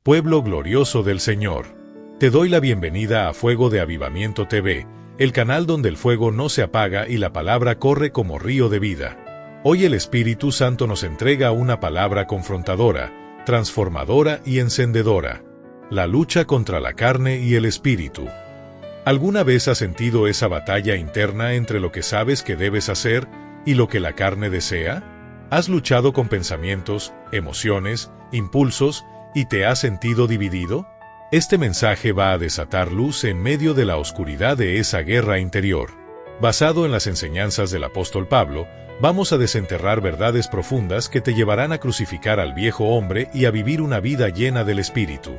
pueblo glorioso del Señor. Te doy la bienvenida a Fuego de Avivamiento TV, el canal donde el fuego no se apaga y la palabra corre como río de vida. Hoy el Espíritu Santo nos entrega una palabra confrontadora, transformadora y encendedora. La lucha contra la carne y el espíritu. ¿Alguna vez has sentido esa batalla interna entre lo que sabes que debes hacer y lo que la carne desea? ¿Has luchado con pensamientos, emociones, impulsos y te has sentido dividido? Este mensaje va a desatar luz en medio de la oscuridad de esa guerra interior. Basado en las enseñanzas del apóstol Pablo, vamos a desenterrar verdades profundas que te llevarán a crucificar al viejo hombre y a vivir una vida llena del Espíritu.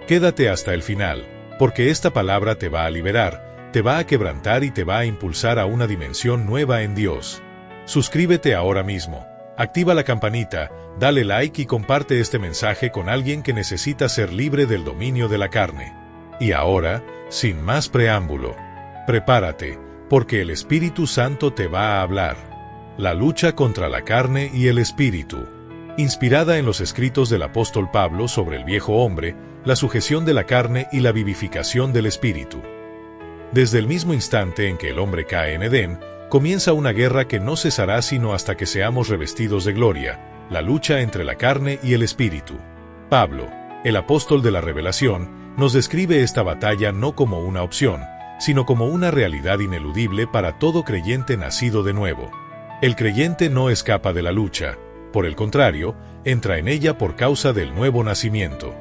Quédate hasta el final, porque esta palabra te va a liberar, te va a quebrantar y te va a impulsar a una dimensión nueva en Dios. Suscríbete ahora mismo, activa la campanita, dale like y comparte este mensaje con alguien que necesita ser libre del dominio de la carne. Y ahora, sin más preámbulo, prepárate, porque el Espíritu Santo te va a hablar. La lucha contra la carne y el espíritu. Inspirada en los escritos del apóstol Pablo sobre el viejo hombre, la sujeción de la carne y la vivificación del espíritu. Desde el mismo instante en que el hombre cae en Edén, comienza una guerra que no cesará sino hasta que seamos revestidos de gloria, la lucha entre la carne y el espíritu. Pablo, el apóstol de la revelación, nos describe esta batalla no como una opción, sino como una realidad ineludible para todo creyente nacido de nuevo. El creyente no escapa de la lucha, por el contrario, entra en ella por causa del nuevo nacimiento.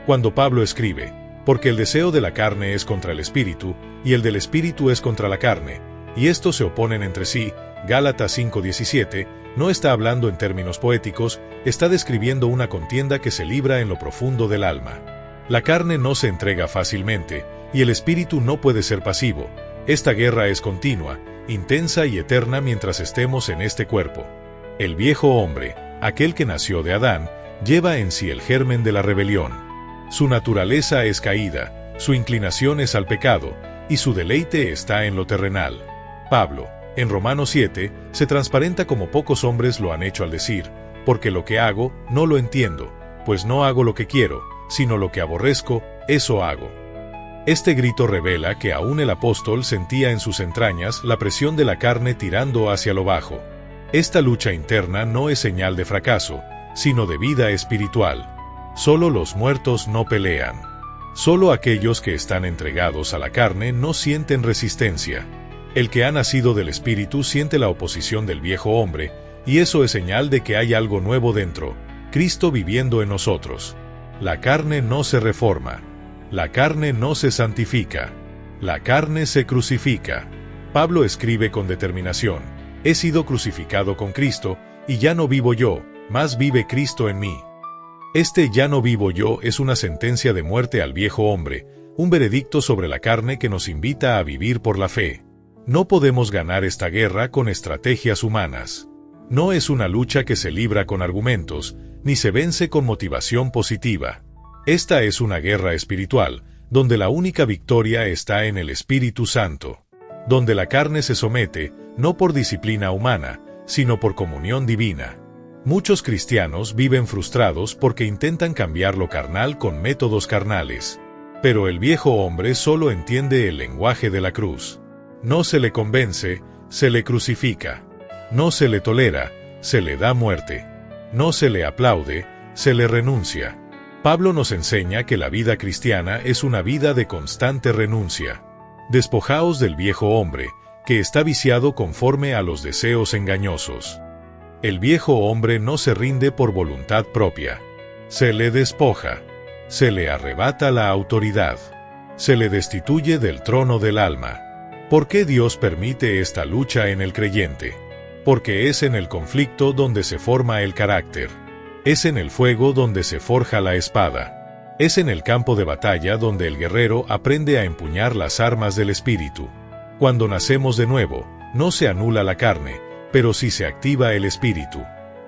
Cuando Pablo escribe, porque el deseo de la carne es contra el espíritu, y el del espíritu es contra la carne, y estos se oponen entre sí, Gálatas 5:17, no está hablando en términos poéticos, está describiendo una contienda que se libra en lo profundo del alma. La carne no se entrega fácilmente, y el espíritu no puede ser pasivo. Esta guerra es continua, intensa y eterna mientras estemos en este cuerpo. El viejo hombre, aquel que nació de Adán, lleva en sí el germen de la rebelión. Su naturaleza es caída, su inclinación es al pecado, y su deleite está en lo terrenal. Pablo, en Romanos 7, se transparenta como pocos hombres lo han hecho al decir, porque lo que hago, no lo entiendo, pues no hago lo que quiero, sino lo que aborrezco, eso hago. Este grito revela que aún el apóstol sentía en sus entrañas la presión de la carne tirando hacia lo bajo. Esta lucha interna no es señal de fracaso, sino de vida espiritual. Solo los muertos no pelean. Solo aquellos que están entregados a la carne no sienten resistencia. El que ha nacido del Espíritu siente la oposición del viejo hombre, y eso es señal de que hay algo nuevo dentro, Cristo viviendo en nosotros. La carne no se reforma. La carne no se santifica. La carne se crucifica. Pablo escribe con determinación, he sido crucificado con Cristo, y ya no vivo yo, mas vive Cristo en mí. Este ya no vivo yo es una sentencia de muerte al viejo hombre, un veredicto sobre la carne que nos invita a vivir por la fe. No podemos ganar esta guerra con estrategias humanas. No es una lucha que se libra con argumentos, ni se vence con motivación positiva. Esta es una guerra espiritual, donde la única victoria está en el Espíritu Santo. Donde la carne se somete, no por disciplina humana, sino por comunión divina. Muchos cristianos viven frustrados porque intentan cambiar lo carnal con métodos carnales. Pero el viejo hombre solo entiende el lenguaje de la cruz. No se le convence, se le crucifica. No se le tolera, se le da muerte. No se le aplaude, se le renuncia. Pablo nos enseña que la vida cristiana es una vida de constante renuncia. Despojaos del viejo hombre, que está viciado conforme a los deseos engañosos. El viejo hombre no se rinde por voluntad propia. Se le despoja. Se le arrebata la autoridad. Se le destituye del trono del alma. ¿Por qué Dios permite esta lucha en el creyente? Porque es en el conflicto donde se forma el carácter. Es en el fuego donde se forja la espada. Es en el campo de batalla donde el guerrero aprende a empuñar las armas del espíritu. Cuando nacemos de nuevo, no se anula la carne, pero sí se activa el espíritu.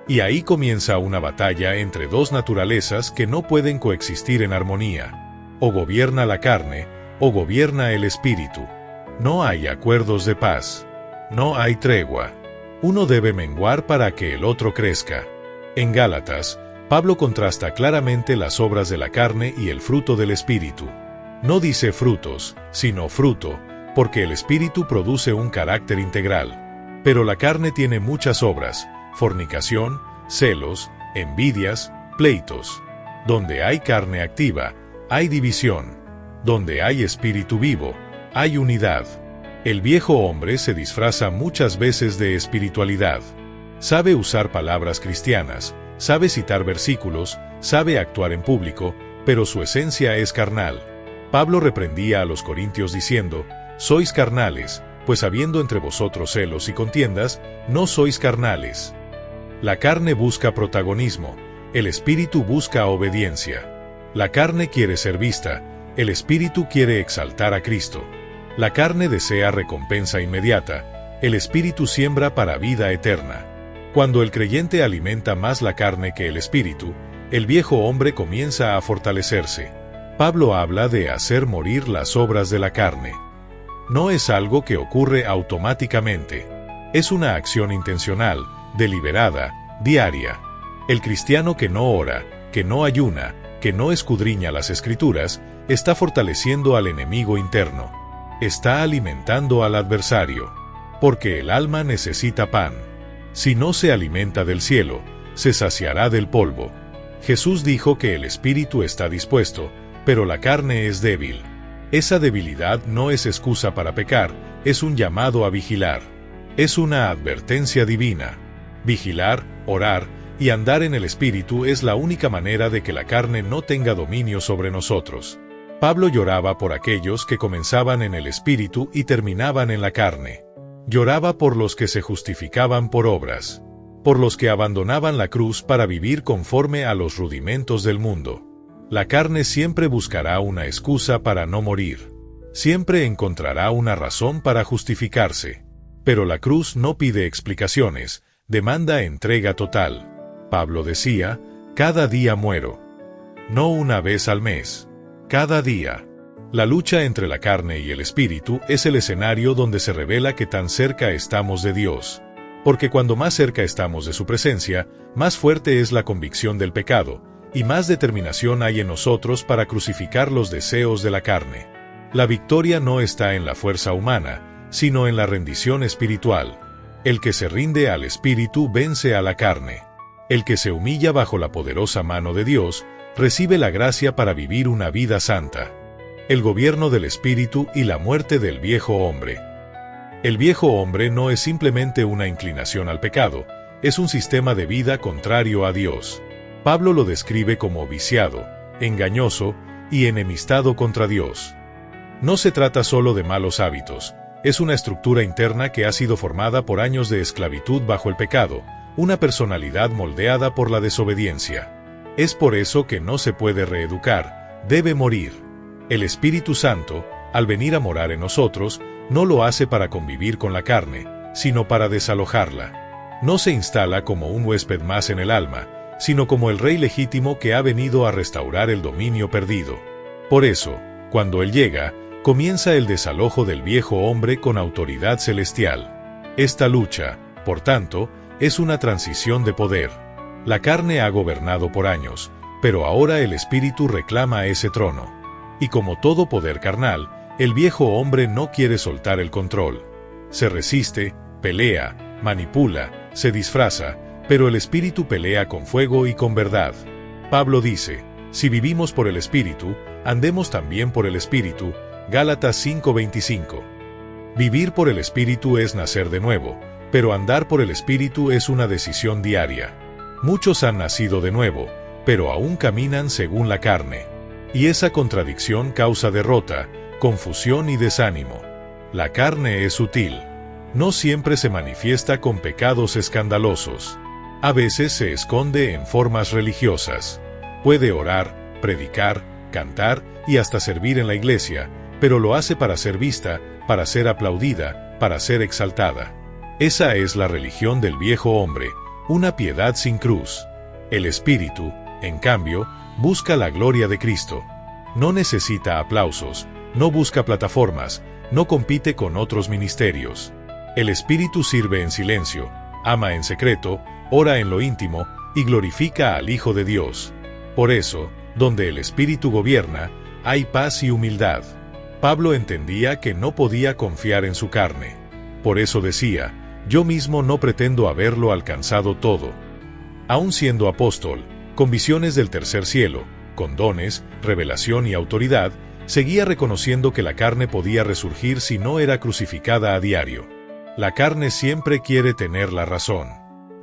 Y ahí comienza una batalla entre dos naturalezas que no pueden coexistir en armonía. O gobierna la carne, o gobierna el espíritu. No hay acuerdos de paz. No hay tregua. Uno debe menguar para que el otro crezca. En Gálatas, Pablo contrasta claramente las obras de la carne y el fruto del Espíritu. No dice frutos, sino fruto, porque el Espíritu produce un carácter integral. Pero la carne tiene muchas obras: fornicación, celos, envidias, pleitos. Donde hay carne activa, hay división. Donde hay espíritu vivo, hay unidad. El viejo hombre se disfraza muchas veces de espiritualidad. Sabe usar palabras cristianas, sabe citar versículos, sabe actuar en público, pero su esencia es carnal. Pablo reprendía a los corintios diciendo: «Sois carnales, pues habiendo entre vosotros celos y contiendas, no sois carnales». La carne busca protagonismo, el espíritu busca obediencia. La carne quiere ser vista, el espíritu quiere exaltar a Cristo. La carne desea recompensa inmediata, el espíritu siembra para vida eterna. Cuando el creyente alimenta más la carne que el espíritu, el viejo hombre comienza a fortalecerse. Pablo habla de hacer morir las obras de la carne. No es algo que ocurre automáticamente. Es una acción intencional, deliberada, diaria. El cristiano que no ora, que no ayuna, que no escudriña las Escrituras, está fortaleciendo al enemigo interno. Está alimentando al adversario. Porque el alma necesita pan. Si no se alimenta del cielo, se saciará del polvo. Jesús dijo que el espíritu está dispuesto, pero la carne es débil. Esa debilidad no es excusa para pecar, es un llamado a vigilar. Es una advertencia divina. Vigilar, orar y andar en el espíritu es la única manera de que la carne no tenga dominio sobre nosotros. Pablo lloraba por aquellos que comenzaban en el espíritu y terminaban en la carne. Lloraba por los que se justificaban por obras, por los que abandonaban la cruz para vivir conforme a los rudimentos del mundo. La carne siempre buscará una excusa para no morir. Siempre encontrará una razón para justificarse. Pero la cruz no pide explicaciones, demanda entrega total. Pablo decía: «Cada día muero». No una vez al mes. Cada día. La lucha entre la carne y el espíritu es el escenario donde se revela que tan cerca estamos de Dios. Porque cuando más cerca estamos de su presencia, más fuerte es la convicción del pecado, y más determinación hay en nosotros para crucificar los deseos de la carne. La victoria no está en la fuerza humana, sino en la rendición espiritual. El que se rinde al espíritu vence a la carne. El que se humilla bajo la poderosa mano de Dios, recibe la gracia para vivir una vida santa. El gobierno del espíritu y la muerte del viejo hombre. El viejo hombre no es simplemente una inclinación al pecado, es un sistema de vida contrario a Dios. Pablo lo describe como viciado, engañoso y enemistado contra Dios. No se trata solo de malos hábitos, es una estructura interna que ha sido formada por años de esclavitud bajo el pecado, una personalidad moldeada por la desobediencia. Es por eso que no se puede reeducar, debe morir. El Espíritu Santo, al venir a morar en nosotros, no lo hace para convivir con la carne, sino para desalojarla. No se instala como un huésped más en el alma, sino como el rey legítimo que ha venido a restaurar el dominio perdido. Por eso, cuando Él llega, comienza el desalojo del viejo hombre con autoridad celestial. Esta lucha, por tanto, es una transición de poder. La carne ha gobernado por años, pero ahora el Espíritu reclama ese trono. Y como todo poder carnal, el viejo hombre no quiere soltar el control. Se resiste, pelea, manipula, se disfraza, pero el Espíritu pelea con fuego y con verdad. Pablo dice: si vivimos por el Espíritu, andemos también por el Espíritu. Gálatas 5:25. Vivir por el Espíritu es nacer de nuevo, pero andar por el Espíritu es una decisión diaria. Muchos han nacido de nuevo, pero aún caminan según la carne. Y esa contradicción causa derrota, confusión y desánimo. La carne es sutil. No siempre se manifiesta con pecados escandalosos. A veces se esconde en formas religiosas. Puede orar, predicar, cantar y hasta servir en la iglesia, pero lo hace para ser vista, para ser aplaudida, para ser exaltada. Esa es la religión del viejo hombre, una piedad sin cruz. El Espíritu, en cambio, busca la gloria de Cristo. No necesita aplausos, no busca plataformas, no compite con otros ministerios. El Espíritu sirve en silencio, ama en secreto, ora en lo íntimo, y glorifica al Hijo de Dios. Por eso, donde el Espíritu gobierna, hay paz y humildad. Pablo entendía que no podía confiar en su carne. Por eso decía, yo mismo no pretendo haberlo alcanzado todo. Aun siendo apóstol, con visiones del tercer cielo, con dones, revelación y autoridad, seguía reconociendo que la carne podía resurgir si no era crucificada a diario. La carne siempre quiere tener la razón.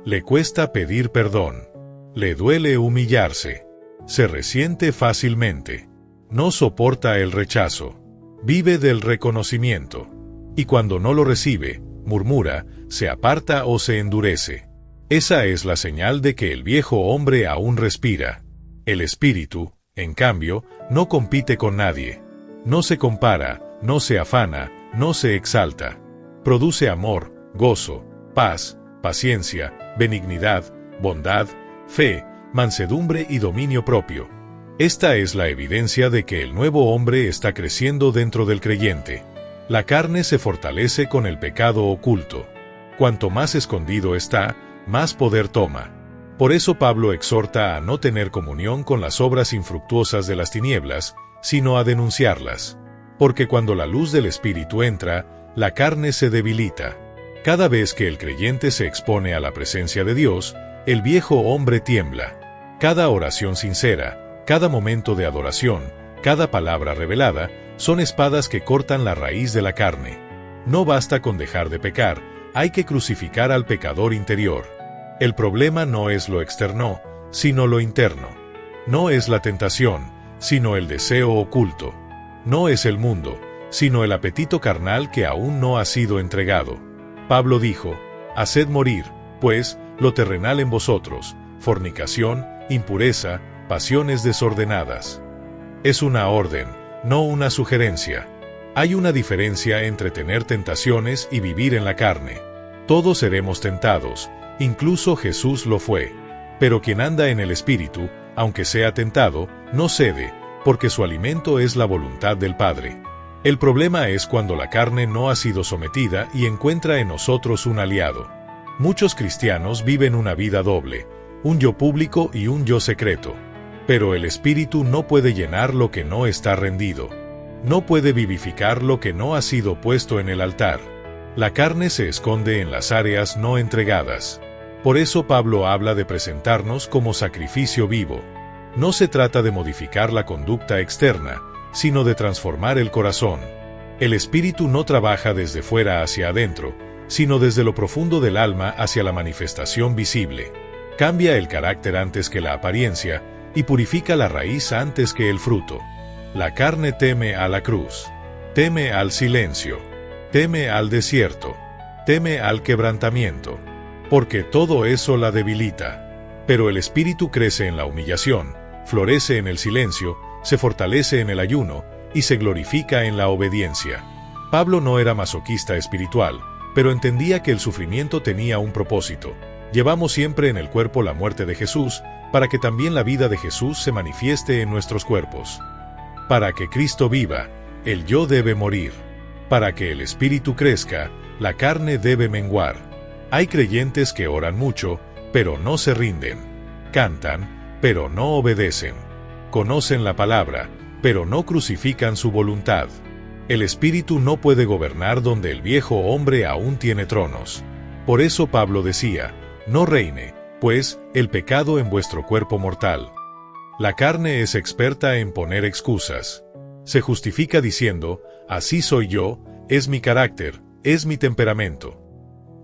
Le cuesta pedir perdón. Le duele humillarse. Se resiente fácilmente. No soporta el rechazo. Vive del reconocimiento. Y cuando no lo recibe, murmura, se aparta o se endurece. Esa es la señal de que el viejo hombre aún respira. El espíritu, en cambio, no compite con nadie. No se compara, no se afana, no se exalta. Produce amor, gozo, paz, paciencia, benignidad, bondad, fe, mansedumbre y dominio propio. Esta es la evidencia de que el nuevo hombre está creciendo dentro del creyente. La carne se fortalece con el pecado oculto. Cuanto más escondido está, más poder toma. Por eso Pablo exhorta a no tener comunión con las obras infructuosas de las tinieblas, sino a denunciarlas. Porque cuando la luz del Espíritu entra, la carne se debilita. Cada vez que el creyente se expone a la presencia de Dios, el viejo hombre tiembla. Cada oración sincera, cada momento de adoración, cada palabra revelada, son espadas que cortan la raíz de la carne. No basta con dejar de pecar, hay que crucificar al pecador interior. El problema no es lo externo, sino lo interno. No es la tentación, sino el deseo oculto. No es el mundo, sino el apetito carnal que aún no ha sido entregado. Pablo dijo, haced morir, pues, lo terrenal en vosotros, fornicación, impureza, pasiones desordenadas. Es una orden, no una sugerencia. Hay una diferencia entre tener tentaciones y vivir en la carne. Todos seremos tentados, incluso Jesús lo fue. Pero quien anda en el Espíritu, aunque sea tentado, no cede, porque su alimento es la voluntad del Padre. El problema es cuando la carne no ha sido sometida y encuentra en nosotros un aliado. Muchos cristianos viven una vida doble, un yo público y un yo secreto. Pero el Espíritu no puede llenar lo que no está rendido. No puede vivificar lo que no ha sido puesto en el altar. La carne se esconde en las áreas no entregadas. Por eso Pablo habla de presentarnos como sacrificio vivo. No se trata de modificar la conducta externa, sino de transformar el corazón. El Espíritu no trabaja desde fuera hacia adentro, sino desde lo profundo del alma hacia la manifestación visible. Cambia el carácter antes que la apariencia, y purifica la raíz antes que el fruto. La carne teme a la cruz, teme al silencio, teme al desierto, teme al quebrantamiento, porque todo eso la debilita. Pero el espíritu crece en la humillación, florece en el silencio, se fortalece en el ayuno, y se glorifica en la obediencia. Pablo no era masoquista espiritual, pero entendía que el sufrimiento tenía un propósito. Llevamos siempre en el cuerpo la muerte de Jesús, para que también la vida de Jesús se manifieste en nuestros cuerpos. Para que Cristo viva, el yo debe morir. Para que el espíritu crezca, la carne debe menguar. Hay creyentes que oran mucho, pero no se rinden. Cantan, pero no obedecen. Conocen la palabra, pero no crucifican su voluntad. El espíritu no puede gobernar donde el viejo hombre aún tiene tronos. Por eso Pablo decía, no reine, pues, el pecado en vuestro cuerpo mortal. La carne es experta en poner excusas. Se justifica diciendo, así soy yo, es mi carácter, es mi temperamento.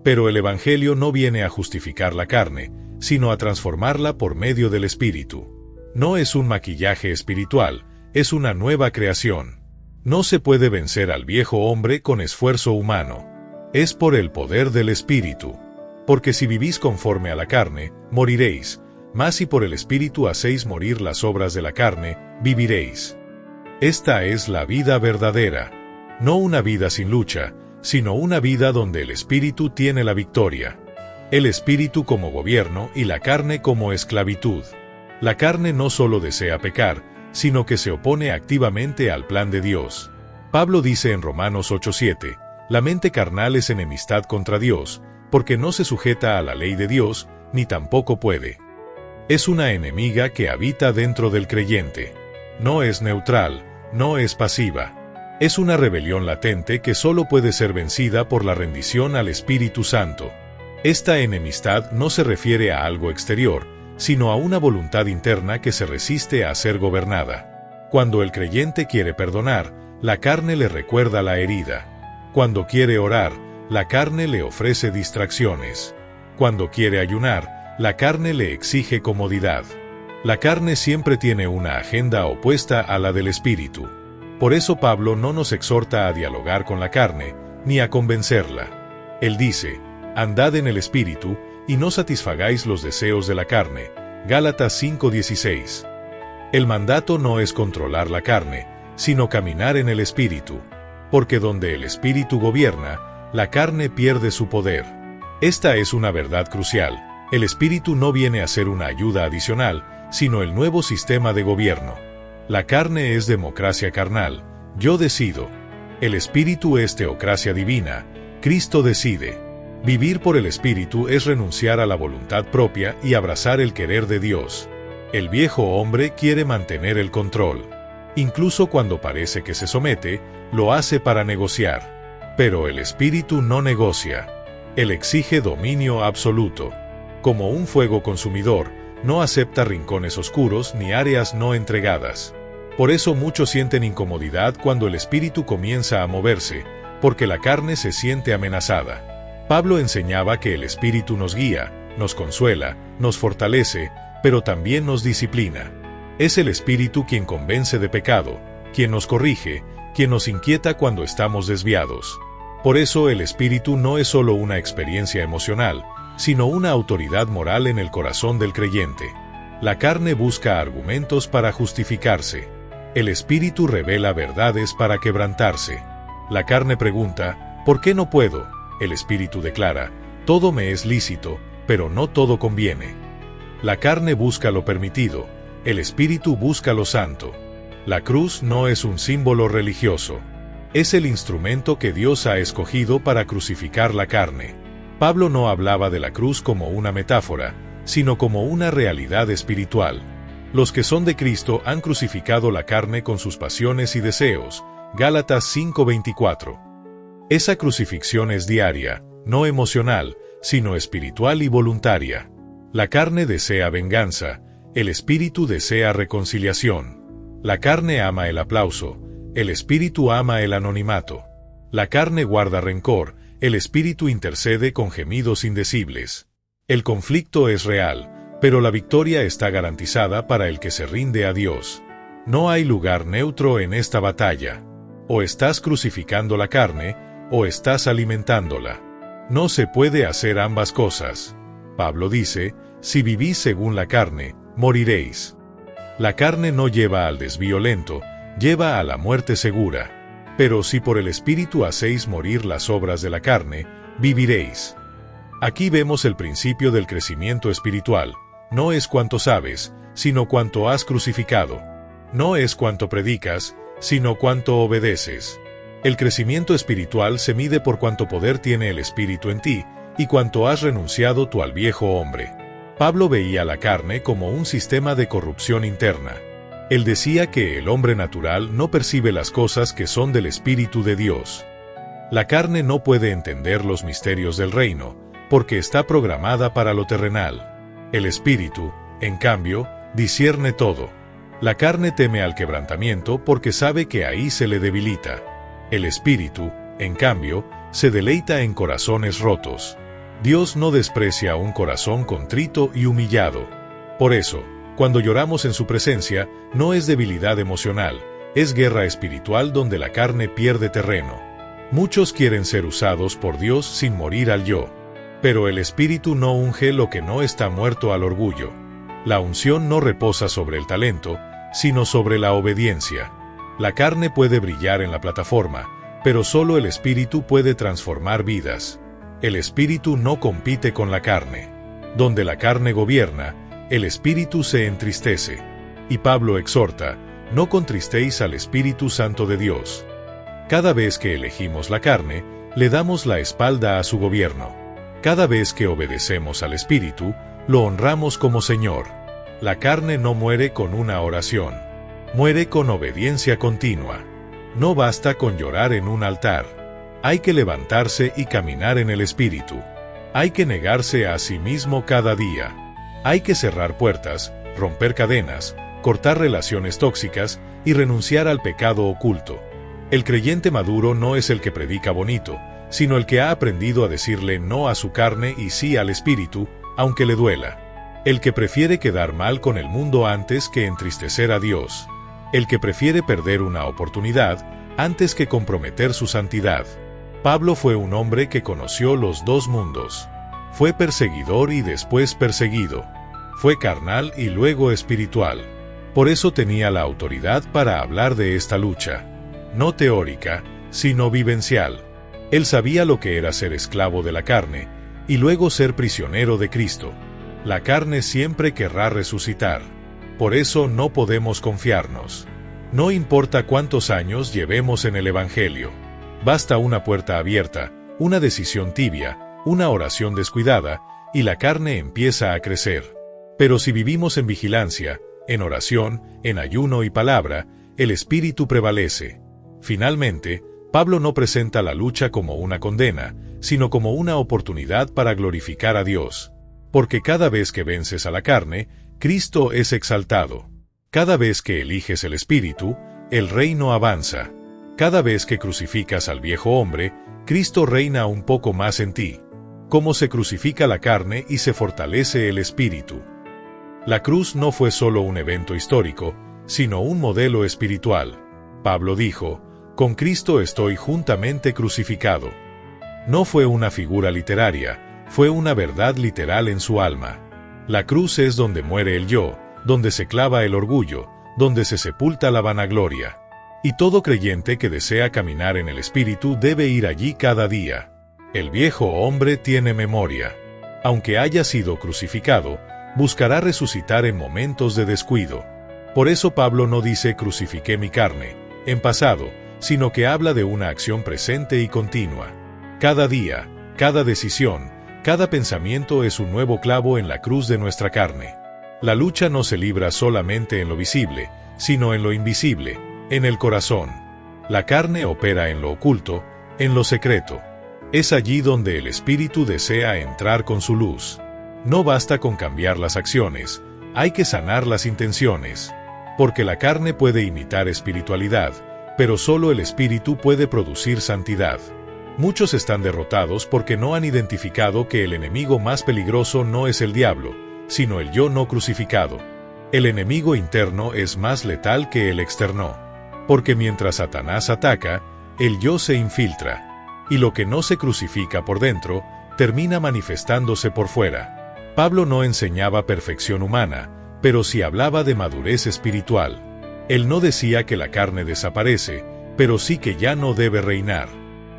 Pero el Evangelio no viene a justificar la carne, sino a transformarla por medio del Espíritu. No es un maquillaje espiritual, es una nueva creación. No se puede vencer al viejo hombre con esfuerzo humano. Es por el poder del Espíritu. Porque si vivís conforme a la carne, moriréis, mas si por el Espíritu hacéis morir las obras de la carne, viviréis. Esta es la vida verdadera. No una vida sin lucha, sino una vida donde el Espíritu tiene la victoria. El Espíritu como gobierno y la carne como esclavitud. La carne no solo desea pecar, sino que se opone activamente al plan de Dios. Pablo dice en Romanos 8:7, la mente carnal es enemistad contra Dios, porque no se sujeta a la ley de Dios, ni tampoco puede. Es una enemiga que habita dentro del creyente. No es neutral, no es pasiva. Es una rebelión latente que solo puede ser vencida por la rendición al Espíritu Santo. Esta enemistad no se refiere a algo exterior, sino a una voluntad interna que se resiste a ser gobernada. Cuando el creyente quiere perdonar, la carne le recuerda la herida. Cuando quiere orar, la carne le ofrece distracciones. Cuando quiere ayunar, la carne le exige comodidad. La carne siempre tiene una agenda opuesta a la del Espíritu. Por eso Pablo no nos exhorta a dialogar con la carne, ni a convencerla. Él dice, andad en el Espíritu, y no satisfagáis los deseos de la carne. Gálatas 5:16. El mandato no es controlar la carne, sino caminar en el Espíritu. Porque donde el Espíritu gobierna, la carne pierde su poder. Esta es una verdad crucial. El Espíritu no viene a ser una ayuda adicional, sino el nuevo sistema de gobierno. La carne es democracia carnal, yo decido. El Espíritu es teocracia divina, Cristo decide. Vivir por el Espíritu es renunciar a la voluntad propia y abrazar el querer de Dios. El viejo hombre quiere mantener el control. Incluso cuando parece que se somete, lo hace para negociar. Pero el Espíritu no negocia. Él exige dominio absoluto. Como un fuego consumidor, no acepta rincones oscuros ni áreas no entregadas. Por eso muchos sienten incomodidad cuando el Espíritu comienza a moverse, porque la carne se siente amenazada. Pablo enseñaba que el Espíritu nos guía, nos consuela, nos fortalece, pero también nos disciplina. Es el Espíritu quien convence de pecado, quien nos corrige, quien nos inquieta cuando estamos desviados. Por eso el Espíritu no es solo una experiencia emocional, sino una autoridad moral en el corazón del creyente. La carne busca argumentos para justificarse. El Espíritu revela verdades para quebrantarse. La carne pregunta, ¿por qué no puedo? El Espíritu declara, todo me es lícito, pero no todo conviene. La carne busca lo permitido, el Espíritu busca lo santo. La cruz no es un símbolo religioso. Es el instrumento que Dios ha escogido para crucificar la carne. Pablo no hablaba de la cruz como una metáfora, sino como una realidad espiritual. Los que son de Cristo han crucificado la carne con sus pasiones y deseos. Gálatas 5:24. Esa crucifixión es diaria, no emocional, sino espiritual y voluntaria. La carne desea venganza, el espíritu desea reconciliación. La carne ama el aplauso, el espíritu ama el anonimato. La carne guarda rencor, el espíritu intercede con gemidos indecibles. El conflicto es real, pero la victoria está garantizada para el que se rinde a Dios. No hay lugar neutro en esta batalla. O estás crucificando la carne, o estás alimentándola. No se puede hacer ambas cosas. Pablo dice, si vivís según la carne, moriréis. La carne no lleva al desvío lento, lleva a la muerte segura. Pero si por el Espíritu hacéis morir las obras de la carne, viviréis. Aquí vemos el principio del crecimiento espiritual. No es cuanto sabes, sino cuanto has crucificado. No es cuanto predicas, sino cuanto obedeces. El crecimiento espiritual se mide por cuánto poder tiene el Espíritu en ti, y cuánto has renunciado tú al viejo hombre. Pablo veía la carne como un sistema de corrupción interna. Él decía que el hombre natural no percibe las cosas que son del Espíritu de Dios. La carne no puede entender los misterios del reino, porque está programada para lo terrenal. El Espíritu, en cambio, discierne todo. La carne teme al quebrantamiento porque sabe que ahí se le debilita. El Espíritu, en cambio, se deleita en corazones rotos. Dios no desprecia un corazón contrito y humillado. Por eso, cuando lloramos en su presencia, no es debilidad emocional, es guerra espiritual donde la carne pierde terreno. Muchos quieren ser usados por Dios sin morir al yo. Pero el Espíritu no unge lo que no está muerto al orgullo. La unción no reposa sobre el talento, sino sobre la obediencia. La carne puede brillar en la plataforma, pero solo el Espíritu puede transformar vidas. El Espíritu no compite con la carne. Donde la carne gobierna, el Espíritu se entristece. Y Pablo exhorta, no contristéis al Espíritu Santo de Dios. Cada vez que elegimos la carne, le damos la espalda a su gobierno. Cada vez que obedecemos al Espíritu, lo honramos como Señor. La carne no muere con una oración. Muere con obediencia continua. No basta con llorar en un altar. Hay que levantarse y caminar en el Espíritu. Hay que negarse a sí mismo cada día. Hay que cerrar puertas, romper cadenas, cortar relaciones tóxicas y renunciar al pecado oculto. El creyente maduro no es el que predica bonito, sino el que ha aprendido a decirle no a su carne y sí al Espíritu, aunque le duela. El que prefiere quedar mal con el mundo antes que entristecer a Dios. El que prefiere perder una oportunidad antes que comprometer su santidad. Pablo fue un hombre que conoció los dos mundos. Fue perseguidor y después perseguido. Fue carnal y luego espiritual. Por eso tenía la autoridad para hablar de esta lucha. No teórica, sino vivencial. Él sabía lo que era ser esclavo de la carne, y luego ser prisionero de Cristo. La carne siempre querrá resucitar. Por eso no podemos confiarnos. No importa cuántos años llevemos en el Evangelio. Basta una puerta abierta, una decisión tibia, una oración descuidada, y la carne empieza a crecer. Pero si vivimos en vigilancia, en oración, en ayuno y palabra, el Espíritu prevalece. Finalmente, Pablo no presenta la lucha como una condena, sino como una oportunidad para glorificar a Dios. Porque cada vez que vences a la carne, Cristo es exaltado. Cada vez que eliges el Espíritu, el reino avanza. Cada vez que crucificas al viejo hombre, Cristo reina un poco más en ti. Como se crucifica la carne y se fortalece el Espíritu. La cruz no fue solo un evento histórico, sino un modelo espiritual. Pablo dijo, con Cristo estoy juntamente crucificado. No fue una figura literaria, fue una verdad literal en su alma. La cruz es donde muere el yo, donde se clava el orgullo, donde se sepulta la vanagloria. Y todo creyente que desea caminar en el Espíritu debe ir allí cada día. El viejo hombre tiene memoria. Aunque haya sido crucificado, buscará resucitar en momentos de descuido. Por eso Pablo no dice crucifiqué mi carne, en pasado, sino que habla de una acción presente y continua. Cada día, cada decisión, cada pensamiento es un nuevo clavo en la cruz de nuestra carne. La lucha no se libra solamente en lo visible, sino en lo invisible, en el corazón. La carne opera en lo oculto, en lo secreto. Es allí donde el Espíritu desea entrar con su luz. No basta con cambiar las acciones, hay que sanar las intenciones. Porque la carne puede imitar espiritualidad, pero solo el Espíritu puede producir santidad. Muchos están derrotados porque no han identificado que el enemigo más peligroso no es el diablo, sino el yo no crucificado. El enemigo interno es más letal que el externo. Porque mientras Satanás ataca, el yo se infiltra. Y lo que no se crucifica por dentro, termina manifestándose por fuera. Pablo no enseñaba perfección humana, pero sí hablaba de madurez espiritual. Él no decía que la carne desaparece, pero sí que ya no debe reinar.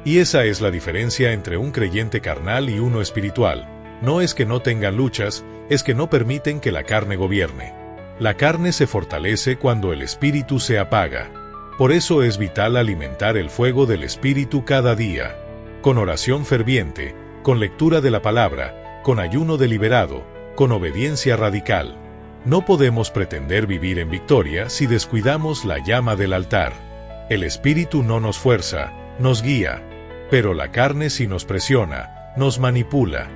Y esa es la diferencia entre un creyente carnal y uno espiritual. No es que no tengan luchas, es que no permiten que la carne gobierne. La carne se fortalece cuando el espíritu se apaga. Por eso es vital alimentar el fuego del espíritu cada día. Con oración ferviente, con lectura de la palabra, con ayuno deliberado, con obediencia radical. No podemos pretender vivir en victoria si descuidamos la llama del altar. El espíritu no nos fuerza, nos guía. Pero la carne sí nos presiona, nos manipula.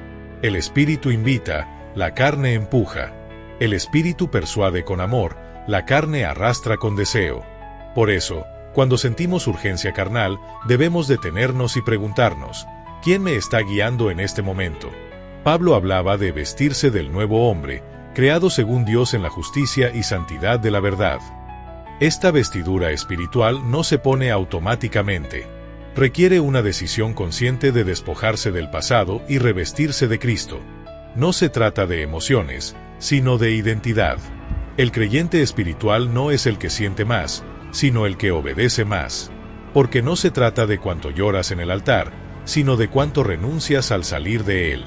El espíritu invita, la carne empuja. El espíritu persuade con amor, la carne arrastra con deseo. Por eso, cuando sentimos urgencia carnal, debemos detenernos y preguntarnos, ¿quién me está guiando en este momento? Pablo hablaba de vestirse del nuevo hombre, creado según Dios en la justicia y santidad de la verdad. Esta vestidura espiritual no se pone automáticamente. Requiere una decisión consciente de despojarse del pasado y revestirse de Cristo. No se trata de emociones, sino de identidad. El creyente espiritual no es el que siente más, sino el que obedece más. Porque no se trata de cuánto lloras en el altar, sino de cuánto renuncias al salir de él.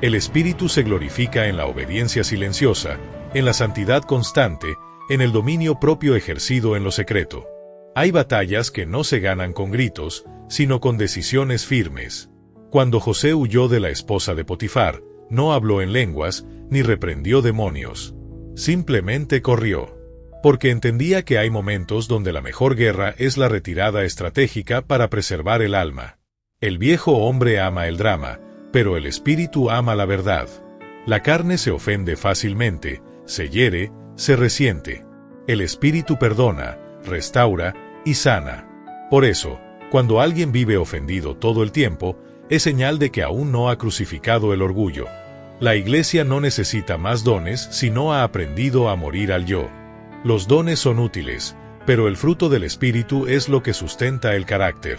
El Espíritu se glorifica en la obediencia silenciosa, en la santidad constante, en el dominio propio ejercido en lo secreto. Hay batallas que no se ganan con gritos, sino con decisiones firmes. Cuando José huyó de la esposa de Potifar, no habló en lenguas, ni reprendió demonios. Simplemente corrió. Porque entendía que hay momentos donde la mejor guerra es la retirada estratégica para preservar el alma. El viejo hombre ama el drama, pero el espíritu ama la verdad. La carne se ofende fácilmente, se hiere, se resiente. El espíritu perdona, restaura y sana. Por eso, cuando alguien vive ofendido todo el tiempo, es señal de que aún no ha crucificado el orgullo. La iglesia no necesita más dones si no ha aprendido a morir al yo. Los dones son útiles, pero el fruto del espíritu es lo que sustenta el carácter.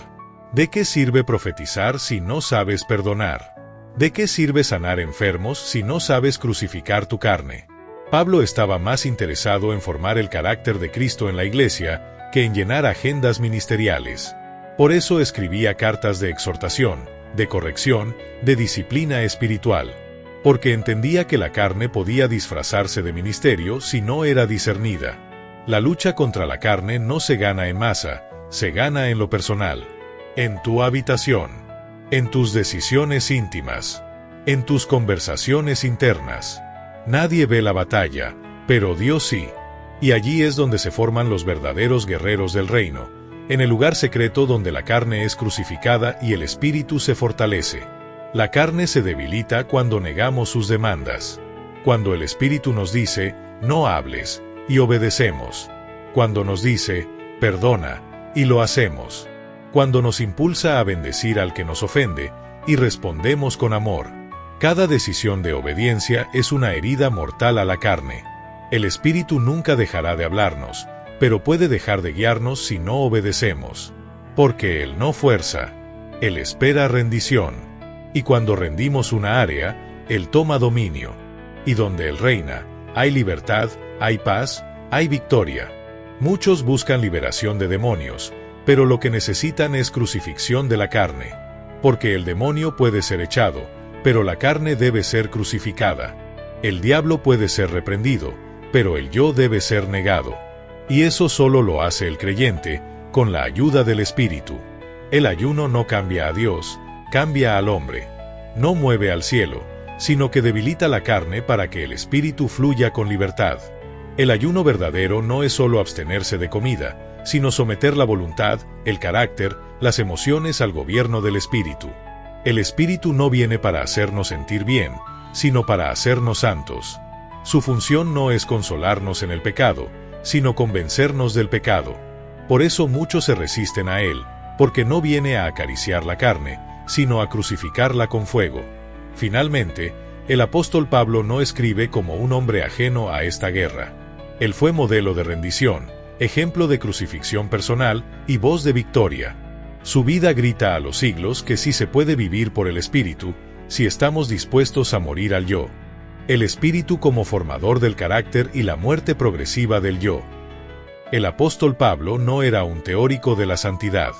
¿De qué sirve profetizar si no sabes perdonar? ¿De qué sirve sanar enfermos si no sabes crucificar tu carne? Pablo estaba más interesado en formar el carácter de Cristo en la iglesia que en llenar agendas ministeriales. Por eso escribía cartas de exhortación, de corrección, de disciplina espiritual. Porque entendía que la carne podía disfrazarse de ministerio si no era discernida. La lucha contra la carne no se gana en masa, se gana en lo personal. En tu habitación, en tus decisiones íntimas, en tus conversaciones internas. Nadie ve la batalla, pero Dios sí. Y allí es donde se forman los verdaderos guerreros del reino, en el lugar secreto donde la carne es crucificada y el espíritu se fortalece. La carne se debilita cuando negamos sus demandas. Cuando el espíritu nos dice, no hables, y obedecemos. Cuando nos dice, perdona, y lo hacemos. Cuando nos impulsa a bendecir al que nos ofende, y respondemos con amor. Cada decisión de obediencia es una herida mortal a la carne. El espíritu nunca dejará de hablarnos, pero puede dejar de guiarnos si no obedecemos. Porque él no fuerza, él espera rendición. Y cuando rendimos una área, él toma dominio. Y donde él reina, hay libertad, hay paz, hay victoria. Muchos buscan liberación de demonios, pero lo que necesitan es crucifixión de la carne. Porque el demonio puede ser echado, pero la carne debe ser crucificada. El diablo puede ser reprendido, pero el yo debe ser negado. Y eso solo lo hace el creyente, con la ayuda del Espíritu. El ayuno no cambia a Dios, cambia al hombre. No mueve al cielo, sino que debilita la carne para que el espíritu fluya con libertad. El ayuno verdadero no es solo abstenerse de comida, sino someter la voluntad, el carácter, las emociones al gobierno del espíritu. El espíritu no viene para hacernos sentir bien, sino para hacernos santos. Su función no es consolarnos en el pecado, sino convencernos del pecado. Por eso muchos se resisten a él, porque no viene a acariciar la carne, sino a crucificarla con fuego. Finalmente, el apóstol Pablo no escribe como un hombre ajeno a esta guerra. Él fue modelo de rendición, ejemplo de crucifixión personal y voz de victoria. Su vida grita a los siglos que sí se puede vivir por el Espíritu, si estamos dispuestos a morir al yo. El Espíritu como formador del carácter y la muerte progresiva del yo. El apóstol Pablo no era un teórico de la santidad.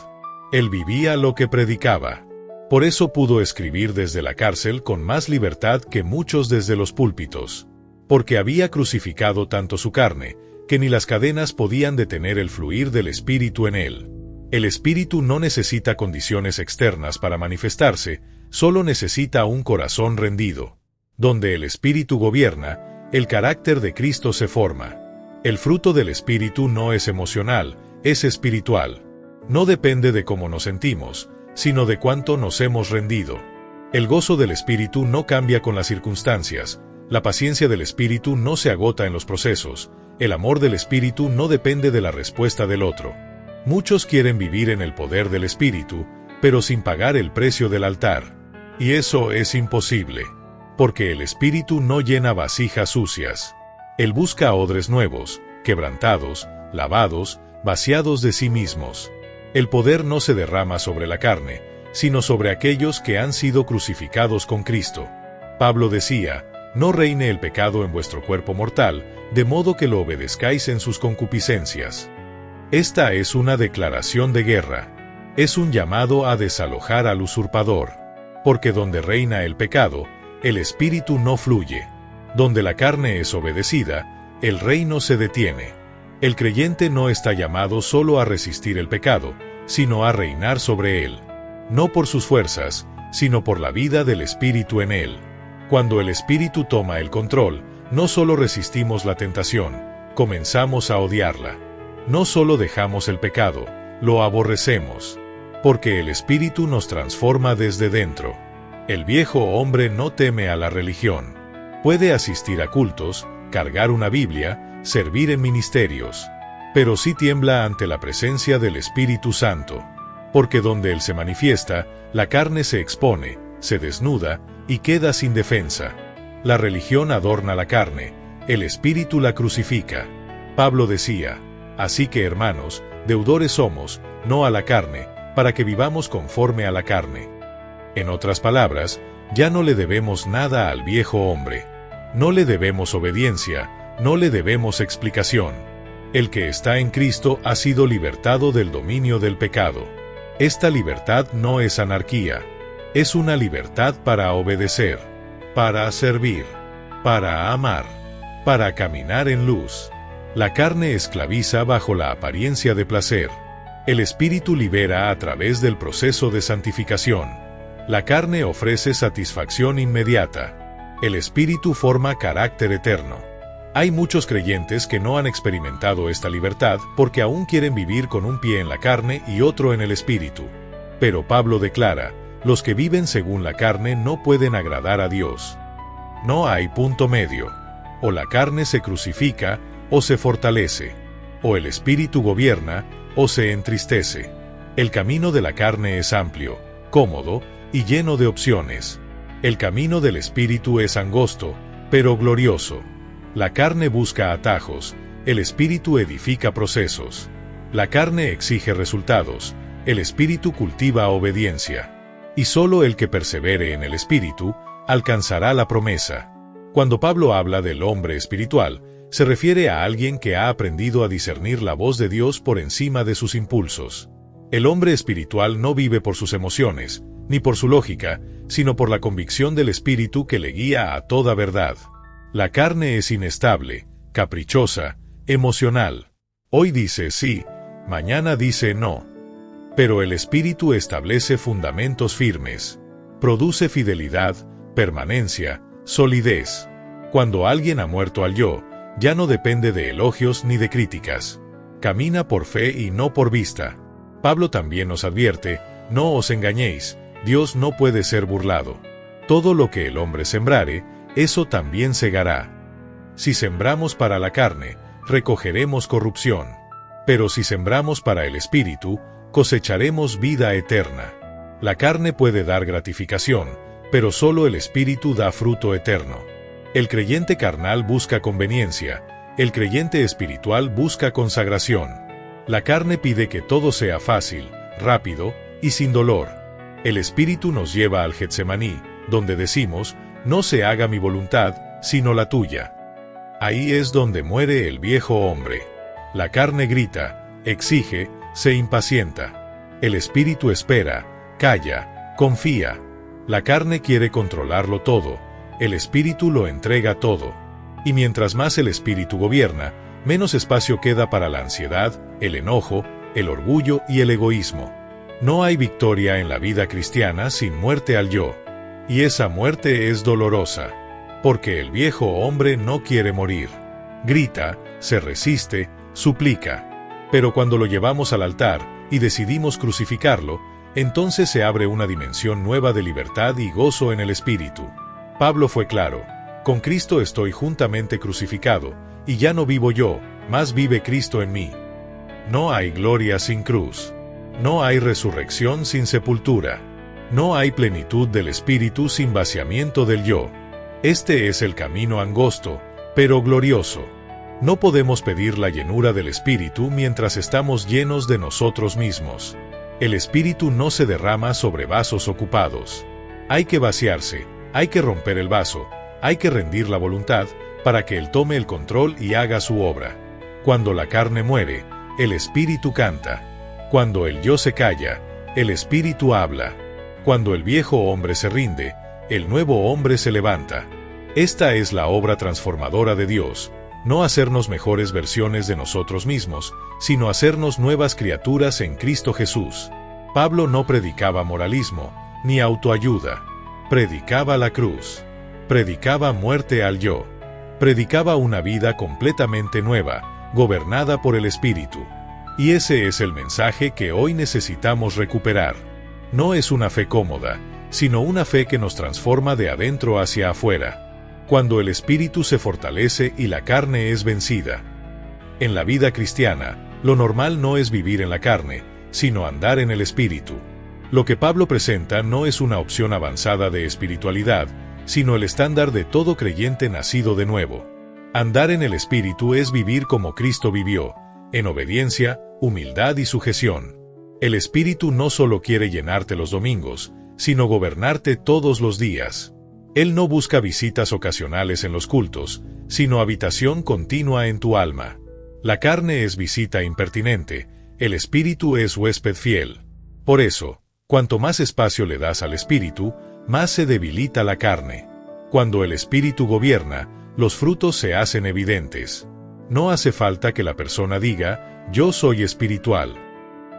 Él vivía lo que predicaba. Por eso pudo escribir desde la cárcel con más libertad que muchos desde los púlpitos. Porque había crucificado tanto su carne, que ni las cadenas podían detener el fluir del Espíritu en él. El Espíritu no necesita condiciones externas para manifestarse, solo necesita un corazón rendido. Donde el Espíritu gobierna, el carácter de Cristo se forma. El fruto del Espíritu no es emocional, es espiritual. No depende de cómo nos sentimos, sino de cuánto nos hemos rendido. El gozo del Espíritu no cambia con las circunstancias, la paciencia del Espíritu no se agota en los procesos, el amor del Espíritu no depende de la respuesta del otro. Muchos quieren vivir en el poder del Espíritu, pero sin pagar el precio del altar. Y eso es imposible. Porque el Espíritu no llena vasijas sucias. Él busca odres nuevos, quebrantados, lavados, vaciados de sí mismos. El poder no se derrama sobre la carne, sino sobre aquellos que han sido crucificados con Cristo. Pablo decía, no reine el pecado en vuestro cuerpo mortal, de modo que lo obedezcáis en sus concupiscencias. Esta es una declaración de guerra. Es un llamado a desalojar al usurpador. Porque donde reina el pecado, el espíritu no fluye. Donde la carne es obedecida, el reino se detiene. El creyente no está llamado solo a resistir el pecado, sino a reinar sobre él. No por sus fuerzas, sino por la vida del espíritu en él. Cuando el espíritu toma el control, No solo resistimos la tentación, comenzamos a odiarla. No solo dejamos el pecado, lo aborrecemos. Porque el Espíritu nos transforma desde dentro. El viejo hombre no teme a la religión. Puede asistir a cultos, cargar una Biblia, servir en ministerios. Pero sí tiembla ante la presencia del Espíritu Santo. Porque donde Él se manifiesta, la carne se expone, se desnuda y queda sin defensa. La religión adorna la carne, el Espíritu la crucifica. Pablo decía, así que hermanos, deudores somos, no a la carne, para que vivamos conforme a la carne. En otras palabras, ya no le debemos nada al viejo hombre. No le debemos obediencia, no le debemos explicación. El que está en Cristo ha sido libertado del dominio del pecado. Esta libertad no es anarquía. Es una libertad para obedecer, para servir, para amar, para caminar en luz. La carne esclaviza bajo la apariencia de placer. El Espíritu libera a través del proceso de santificación. La carne ofrece satisfacción inmediata. El Espíritu forma carácter eterno. Hay muchos creyentes que no han experimentado esta libertad porque aún quieren vivir con un pie en la carne y otro en el Espíritu. Pero Pablo declara, los que viven según la carne no pueden agradar a Dios. No hay punto medio. O la carne se crucifica, o se fortalece. O el Espíritu gobierna, o se entristece. El camino de la carne es amplio, cómodo y lleno de opciones. El camino del Espíritu es angosto, pero glorioso. La carne busca atajos, el Espíritu edifica procesos. La carne exige resultados, el Espíritu cultiva obediencia. Y solo el que persevere en el Espíritu alcanzará la promesa. Cuando Pablo habla del hombre espiritual, se refiere a alguien que ha aprendido a discernir la voz de Dios por encima de sus impulsos. El hombre espiritual no vive por sus emociones, ni por su lógica, sino por la convicción del Espíritu que le guía a toda verdad. La carne es inestable, caprichosa, emocional. Hoy dice sí, mañana dice no. Pero el Espíritu establece fundamentos firmes. Produce fidelidad, permanencia, solidez. Cuando alguien ha muerto al yo, ya no depende de elogios ni de críticas. Camina por fe y no por vista. Pablo también nos advierte, no os engañéis, Dios no puede ser burlado. Todo lo que el hombre sembrare, eso también segará. Si sembramos para la carne, recogeremos corrupción. Pero si sembramos para el Espíritu, cosecharemos vida eterna. La carne puede dar gratificación, pero solo el Espíritu da fruto eterno. El creyente carnal busca conveniencia, el creyente espiritual busca consagración. La carne pide que todo sea fácil, rápido y sin dolor. El Espíritu nos lleva al Getsemaní, donde decimos, no se haga mi voluntad, sino la tuya. Ahí es donde muere el viejo hombre. La carne grita, exige, se impacienta. El Espíritu espera, calla, confía. La carne quiere controlarlo todo, el Espíritu lo entrega todo. Y mientras más el Espíritu gobierna, menos espacio queda para la ansiedad, el enojo, el orgullo y el egoísmo. No hay victoria en la vida cristiana sin muerte al yo. Y esa muerte es dolorosa, porque el viejo hombre no quiere morir. Grita, se resiste, suplica. Pero cuando lo llevamos al altar y decidimos crucificarlo, entonces se abre una dimensión nueva de libertad y gozo en el Espíritu. Pablo fue claro, con Cristo estoy juntamente crucificado, y ya no vivo yo, mas vive Cristo en mí. No hay gloria sin cruz. No hay resurrección sin sepultura. No hay plenitud del Espíritu sin vaciamiento del yo. Este es el camino angosto, pero glorioso. No podemos pedir la llenura del Espíritu mientras estamos llenos de nosotros mismos. El Espíritu no se derrama sobre vasos ocupados. Hay que vaciarse, hay que romper el vaso, hay que rendir la voluntad para que Él tome el control y haga su obra. Cuando la carne muere, el Espíritu canta. Cuando el yo se calla, el Espíritu habla. Cuando el viejo hombre se rinde, el nuevo hombre se levanta. Esta es la obra transformadora de Dios, no hacernos mejores versiones de nosotros mismos, sino hacernos nuevas criaturas en Cristo Jesús. Pablo no predicaba moralismo, ni autoayuda. Predicaba la cruz. Predicaba muerte al yo. predicaba una vida completamente nueva, gobernada por el Espíritu. Y ese es el mensaje que hoy necesitamos recuperar. No es una fe cómoda, sino una fe que nos transforma de adentro hacia afuera, cuando el Espíritu se fortalece y la carne es vencida. En la vida cristiana, lo normal no es vivir en la carne, sino andar en el Espíritu. Lo que Pablo presenta no es una opción avanzada de espiritualidad, sino el estándar de todo creyente nacido de nuevo. Andar en el Espíritu es vivir como Cristo vivió, en obediencia, humildad y sujeción. El Espíritu no solo quiere llenarte los domingos, sino gobernarte todos los días. Él no busca visitas ocasionales en los cultos, sino habitación continua en tu alma. La carne es visita impertinente, el Espíritu es huésped fiel. Por eso, cuanto más espacio le das al Espíritu, más se debilita la carne. Cuando el Espíritu gobierna, los frutos se hacen evidentes. No hace falta que la persona diga, yo soy espiritual.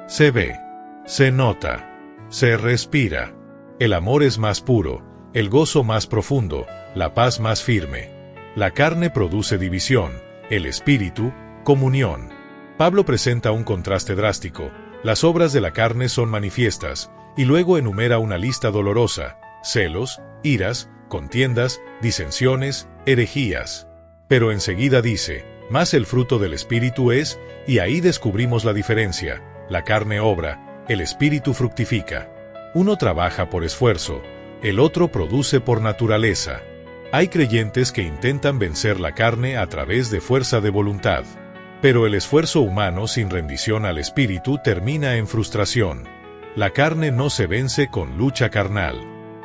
Se ve, se nota, se respira. El amor es más puro, el gozo más profundo, la paz más firme. La carne produce división, el Espíritu, comunión. Pablo presenta un contraste drástico. Las obras de la carne son manifiestas, y luego enumera una lista dolorosa: celos, iras, contiendas, disensiones, herejías. Pero enseguida dice, más el fruto del Espíritu es, y ahí descubrimos la diferencia: la carne obra, el Espíritu fructifica. Uno trabaja por esfuerzo, el otro produce por naturaleza. Hay creyentes que intentan vencer la carne a través de fuerza de voluntad. Pero el esfuerzo humano sin rendición al Espíritu termina en frustración. La carne no se vence con lucha carnal.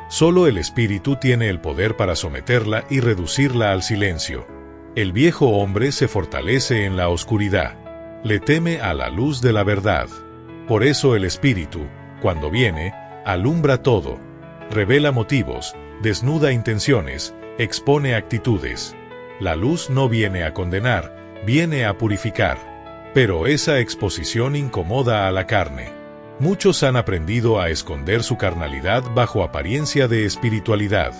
Solo el Espíritu tiene el poder para someterla y reducirla al silencio. El viejo hombre se fortalece en la oscuridad. Le teme a la luz de la verdad. Por eso el Espíritu, cuando viene, alumbra todo. Revela motivos, desnuda intenciones, expone actitudes. La luz no viene a condenar, viene a purificar. Pero esa exposición incomoda a la carne. Muchos han aprendido a esconder su carnalidad bajo apariencia de espiritualidad.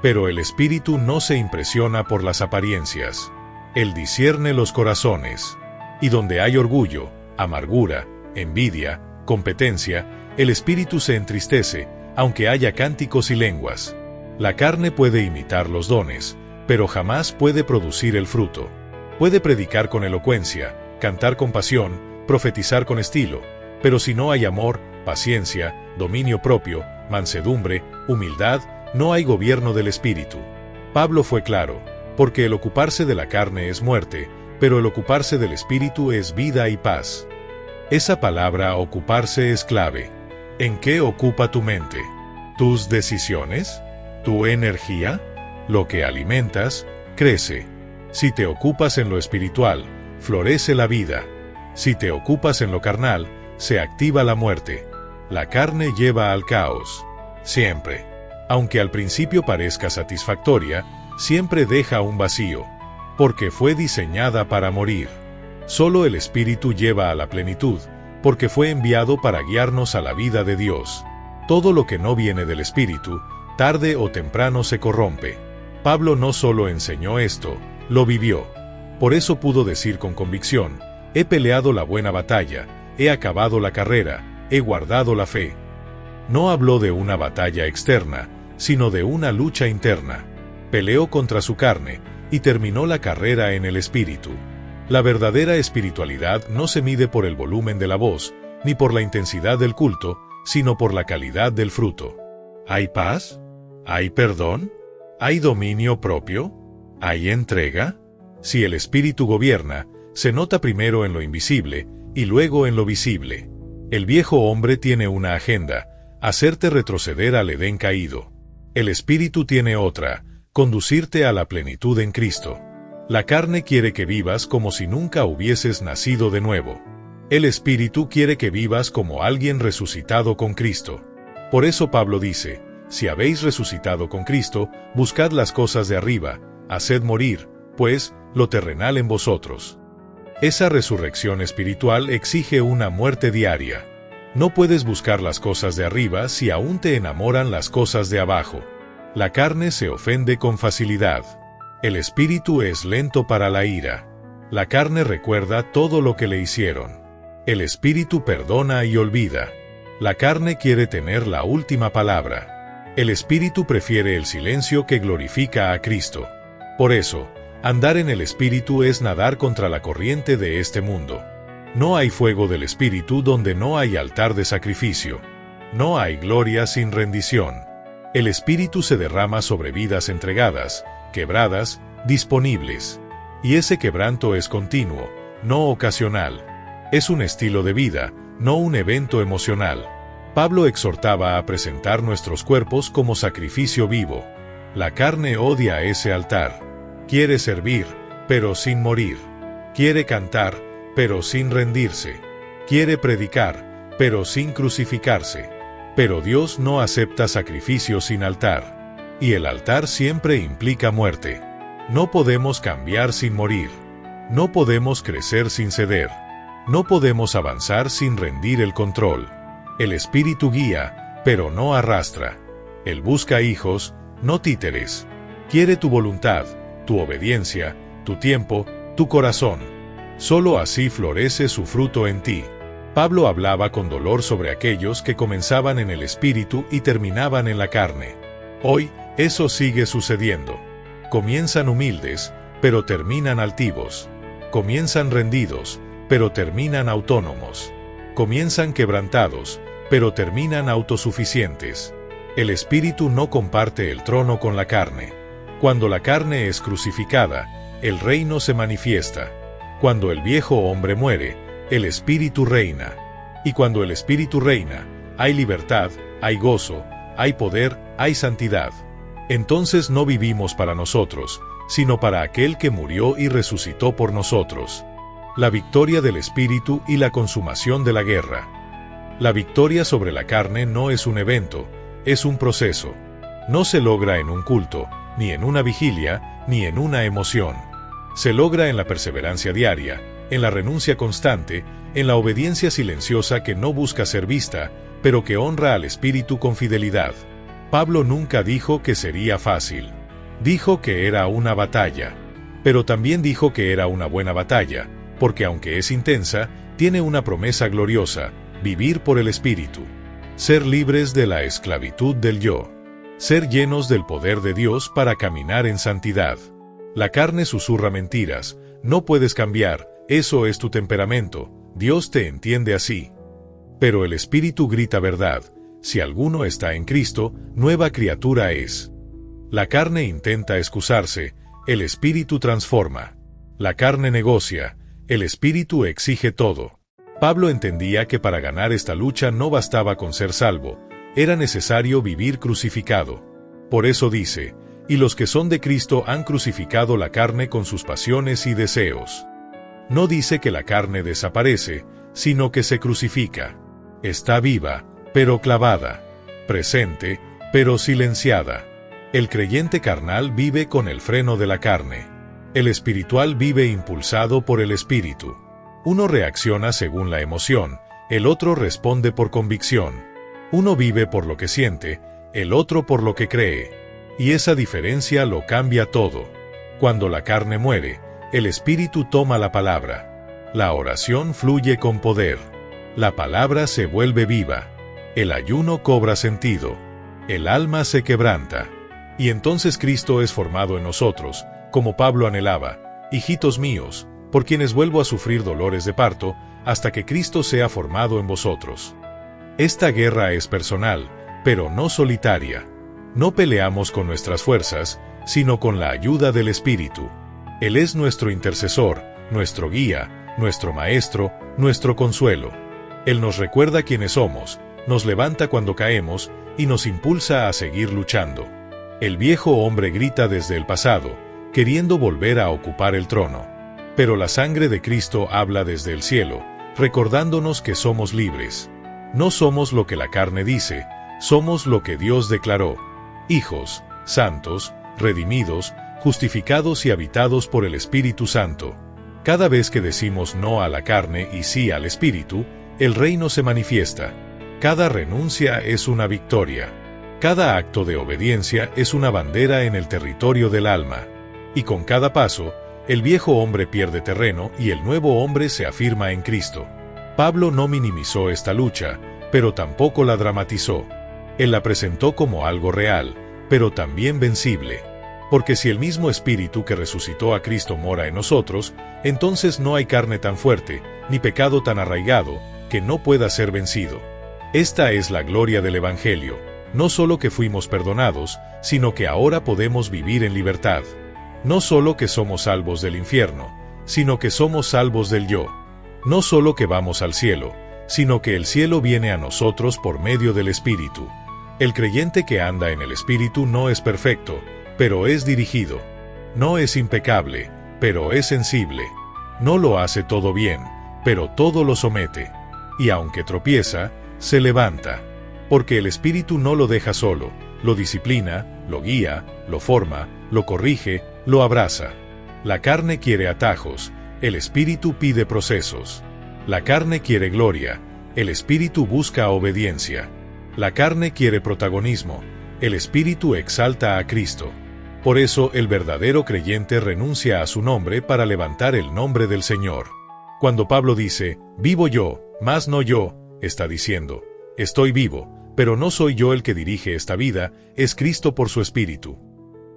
Pero el Espíritu no se impresiona por las apariencias. Él discierne los corazones. Y donde hay orgullo, amargura, envidia, competencia, el Espíritu se entristece, aunque haya cánticos y lenguas. La carne puede imitar los dones, pero jamás puede producir el fruto. Puede predicar con elocuencia, cantar con pasión, profetizar con estilo, pero si no hay amor, paciencia, dominio propio, mansedumbre, humildad, no hay gobierno del Espíritu. Pablo fue claro, porque el ocuparse de la carne es muerte, pero el ocuparse del Espíritu es vida y paz. Esa palabra ocuparse es clave. ¿En qué ocupa tu mente? ¿Tus decisiones? ¿Tu energía? Lo que alimentas, crece. Si te ocupas en lo espiritual, florece la vida. Si te ocupas en lo carnal, se activa la muerte. La carne lleva al caos. Siempre. Aunque al principio parezca satisfactoria, siempre deja un vacío. Porque fue diseñada para morir. Solo el Espíritu lleva a la plenitud, porque fue enviado para guiarnos a la vida de Dios. Todo lo que no viene del Espíritu, tarde o temprano se corrompe. Pablo no solo enseñó esto, lo vivió. Por eso pudo decir con convicción: he peleado la buena batalla, he acabado la carrera, he guardado la fe. No habló de una batalla externa, sino de una lucha interna. Peleó contra su carne, y terminó la carrera en el Espíritu. La verdadera espiritualidad no se mide por el volumen de la voz, ni por la intensidad del culto, sino por la calidad del fruto. ¿Hay paz? ¿Hay perdón? ¿Hay dominio propio? ¿Hay entrega? Si el Espíritu gobierna, se nota primero en lo invisible, y luego en lo visible. El viejo hombre tiene una agenda: hacerte retroceder al Edén caído. El Espíritu tiene otra: conducirte a la plenitud en Cristo. La carne quiere que vivas como si nunca hubieses nacido de nuevo. El Espíritu quiere que vivas como alguien resucitado con Cristo. Por eso Pablo dice: si habéis resucitado con Cristo, buscad las cosas de arriba, haced morir, pues, lo terrenal en vosotros. Esa resurrección espiritual exige una muerte diaria. No puedes buscar las cosas de arriba si aún te enamoran las cosas de abajo. La carne se ofende con facilidad. El espíritu es lento para la ira. La carne recuerda todo lo que le hicieron. El espíritu perdona y olvida. La carne quiere tener la última palabra. El espíritu prefiere el silencio que glorifica a Cristo. Por eso, andar en el espíritu es nadar contra la corriente de este mundo. No hay fuego del espíritu donde no hay altar de sacrificio. No hay gloria sin rendición. El espíritu se derrama sobre vidas entregadas, quebradas, disponibles. Y ese quebranto es continuo, no ocasional. Es un estilo de vida, no un evento emocional. Pablo exhortaba a presentar nuestros cuerpos como sacrificio vivo. La carne odia ese altar. Quiere servir, pero sin morir. Quiere cantar, pero sin rendirse. Quiere predicar, pero sin crucificarse. Pero Dios no acepta sacrificio sin altar. Y el altar siempre implica muerte. No podemos cambiar sin morir. No podemos crecer sin ceder. No podemos avanzar sin rendir el control. El espíritu guía, pero no arrastra. Él busca hijos, no títeres. Quiere tu voluntad, tu obediencia, tu tiempo, tu corazón. Solo así florece su fruto en ti. Pablo hablaba con dolor sobre aquellos que comenzaban en el espíritu y terminaban en la carne. Hoy, eso sigue sucediendo. Comienzan humildes, pero terminan altivos. Comienzan rendidos, pero terminan autónomos. Comienzan quebrantados, pero terminan autosuficientes. El espíritu no comparte el trono con la carne. Cuando la carne es crucificada, el reino se manifiesta. Cuando el viejo hombre muere, el espíritu reina. Y cuando el espíritu reina, hay libertad, hay gozo, hay poder, hay santidad. Entonces no vivimos para nosotros, sino para aquel que murió y resucitó por nosotros. La victoria del espíritu y la consumación de la guerra. La victoria sobre la carne no es un evento, es un proceso. No se logra en un culto, ni en una vigilia, ni en una emoción. Se logra en la perseverancia diaria, en la renuncia constante, en la obediencia silenciosa que no busca ser vista, pero que honra al espíritu con fidelidad. Pablo nunca dijo que sería fácil. Dijo que era una batalla. Pero también dijo que era una buena batalla, porque aunque es intensa, tiene una promesa gloriosa: vivir por el espíritu. Ser libres de la esclavitud del yo. Ser llenos del poder de Dios para caminar en santidad. La carne susurra mentiras: no puedes cambiar, eso es tu temperamento, Dios te entiende así. Pero el espíritu grita verdad: si alguno está en Cristo, nueva criatura es. La carne intenta excusarse, el espíritu transforma. La carne negocia, el espíritu exige todo. Pablo entendía que para ganar esta lucha no bastaba con ser salvo, era necesario vivir crucificado. Por eso dice: y los que son de Cristo han crucificado la carne con sus pasiones y deseos. No dice que la carne desaparece, sino que se crucifica. Está viva, pero clavada. Presente, pero silenciada. El creyente carnal vive con el freno de la carne. El espiritual vive impulsado por el espíritu. Uno reacciona según la emoción, el otro responde por convicción. Uno vive por lo que siente, el otro por lo que cree. Y esa diferencia lo cambia todo. Cuando la carne muere, el espíritu toma la palabra. La oración fluye con poder. La palabra se vuelve viva. El ayuno cobra sentido. El alma se quebranta. Y entonces Cristo es formado en nosotros, como Pablo anhelaba: hijitos míos, por quienes vuelvo a sufrir dolores de parto, hasta que Cristo sea formado en vosotros. Esta guerra es personal, pero no solitaria. No peleamos con nuestras fuerzas, sino con la ayuda del Espíritu. Él es nuestro intercesor, nuestro guía, nuestro maestro, nuestro consuelo. Él nos recuerda quiénes somos, nos levanta cuando caemos, y nos impulsa a seguir luchando. El viejo hombre grita desde el pasado, queriendo volver a ocupar el trono. Pero la sangre de Cristo habla desde el cielo, recordándonos que somos libres. No somos lo que la carne dice, somos lo que Dios declaró: hijos, santos, redimidos, justificados y habitados por el Espíritu Santo. Cada vez que decimos no a la carne y sí al Espíritu, el reino se manifiesta. Cada renuncia es una victoria. Cada acto de obediencia es una bandera en el territorio del alma. Y con cada paso, el viejo hombre pierde terreno y el nuevo hombre se afirma en Cristo. Pablo no minimizó esta lucha, pero tampoco la dramatizó. Él la presentó como algo real, pero también vencible. Porque si el mismo Espíritu que resucitó a Cristo mora en nosotros, entonces no hay carne tan fuerte, ni pecado tan arraigado, que no pueda ser vencido. Esta es la gloria del Evangelio, no solo que fuimos perdonados, sino que ahora podemos vivir en libertad. No solo que somos salvos del infierno, sino que somos salvos del yo. No solo que vamos al cielo, sino que el cielo viene a nosotros por medio del Espíritu. El creyente que anda en el Espíritu no es perfecto, pero es dirigido. No es impecable, pero es sensible. No lo hace todo bien, pero todo lo somete. Y aunque tropieza, se levanta. Porque el Espíritu no lo deja solo, lo disciplina, lo guía, lo forma, lo corrige, lo abraza. La carne quiere atajos, el Espíritu pide procesos. La carne quiere gloria, el Espíritu busca obediencia. La carne quiere protagonismo, el Espíritu exalta a Cristo. Por eso el verdadero creyente renuncia a su nombre para levantar el nombre del Señor. Cuando Pablo dice, vivo yo, mas no yo, está diciendo, estoy vivo, pero no soy yo el que dirige esta vida, es Cristo por su Espíritu.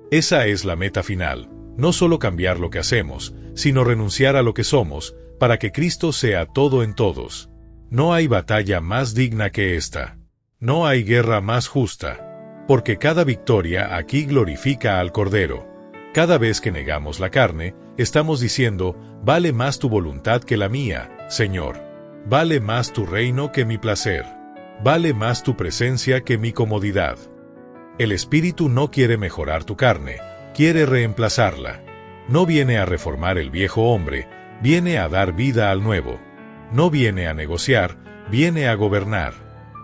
Esa es la meta final, no solo cambiar lo que hacemos, sino renunciar a lo que somos, para que Cristo sea todo en todos. No hay batalla más digna que esta. No hay guerra más justa. Porque cada victoria aquí glorifica al Cordero. Cada vez que negamos la carne, estamos diciendo, vale más tu voluntad que la mía, Señor. Vale más tu reino que mi placer. Vale más tu presencia que mi comodidad. El Espíritu no quiere mejorar tu carne, quiere reemplazarla. No viene a reformar el viejo hombre, viene a dar vida al nuevo. No viene a negociar, viene a gobernar.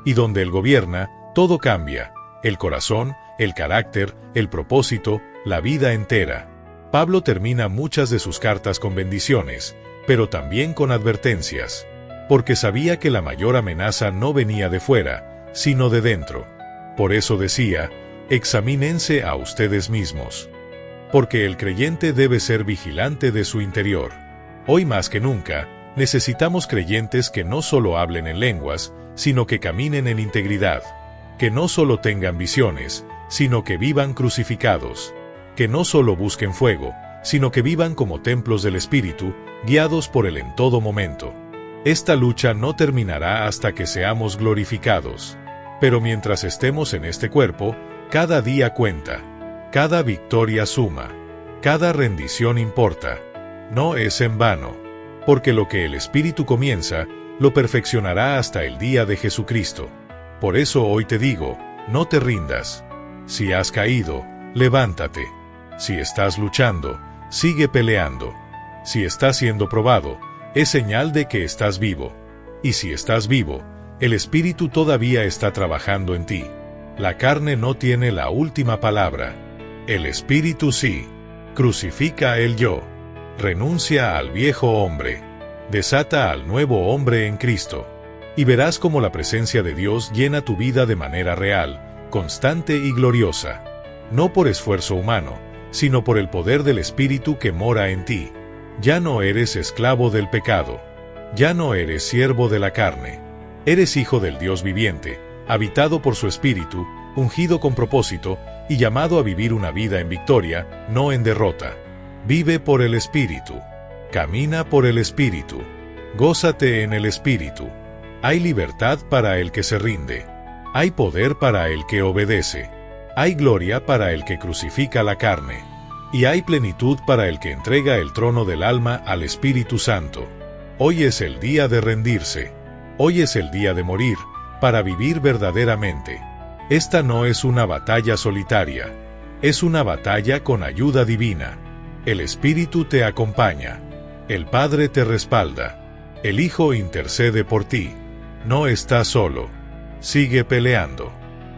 Y donde Él gobierna, todo cambia, el corazón, el carácter, el propósito, la vida entera. Pablo termina muchas de sus cartas con bendiciones, pero también con advertencias, porque sabía que la mayor amenaza no venía de fuera, sino de dentro. Por eso decía, examínense a ustedes mismos. Porque el creyente debe ser vigilante de su interior. Hoy más que nunca, necesitamos creyentes que no solo hablen en lenguas, sino que caminen en integridad. Que no solo tengan visiones, sino que vivan crucificados. Que no solo busquen fuego, sino que vivan como templos del Espíritu, guiados por Él en todo momento. Esta lucha no terminará hasta que seamos glorificados. Pero mientras estemos en este cuerpo, cada día cuenta. Cada victoria suma. Cada rendición importa. No es en vano. Porque lo que el Espíritu comienza, lo perfeccionará hasta el día de Jesucristo. Por eso hoy te digo, no te rindas. Si has caído, levántate. Si estás luchando, sigue peleando. Si estás siendo probado, es señal de que estás vivo. Y si estás vivo, el Espíritu todavía está trabajando en ti. La carne no tiene la última palabra. El Espíritu sí. Crucifica el yo. Renuncia al viejo hombre. Desata al nuevo hombre en Cristo. Y verás cómo la presencia de Dios llena tu vida de manera real, constante y gloriosa. No por esfuerzo humano, sino por el poder del Espíritu que mora en ti. Ya no eres esclavo del pecado. Ya no eres siervo de la carne. Eres hijo del Dios viviente, habitado por su Espíritu, ungido con propósito, y llamado a vivir una vida en victoria, no en derrota. Vive por el Espíritu. Camina por el Espíritu. Gózate en el Espíritu. Hay libertad para el que se rinde. Hay poder para el que obedece. Hay gloria para el que crucifica la carne. Y hay plenitud para el que entrega el trono del alma al Espíritu Santo. Hoy es el día de rendirse. Hoy es el día de morir, para vivir verdaderamente. Esta no es una batalla solitaria. Es una batalla con ayuda divina. El Espíritu te acompaña. El Padre te respalda. El Hijo intercede por ti. No estás solo. Sigue peleando.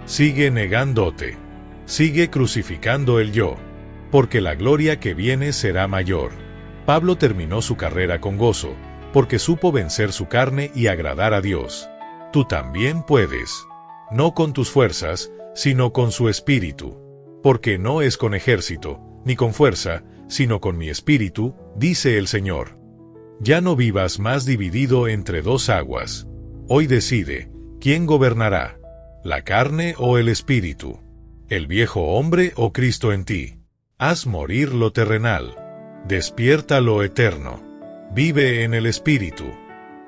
Sigue negándote. Sigue crucificando el yo. Porque la gloria que viene será mayor. Pablo terminó su carrera con gozo, porque supo vencer su carne y agradar a Dios. Tú también puedes. No con tus fuerzas, sino con su Espíritu. Porque no es con ejército, ni con fuerza, sino con mi espíritu, dice el Señor. Ya no vivas más dividido entre dos aguas. Hoy decide, ¿quién gobernará? ¿La carne o el espíritu? ¿El viejo hombre o Cristo en ti? Haz morir lo terrenal. Despierta lo eterno. Vive en el espíritu.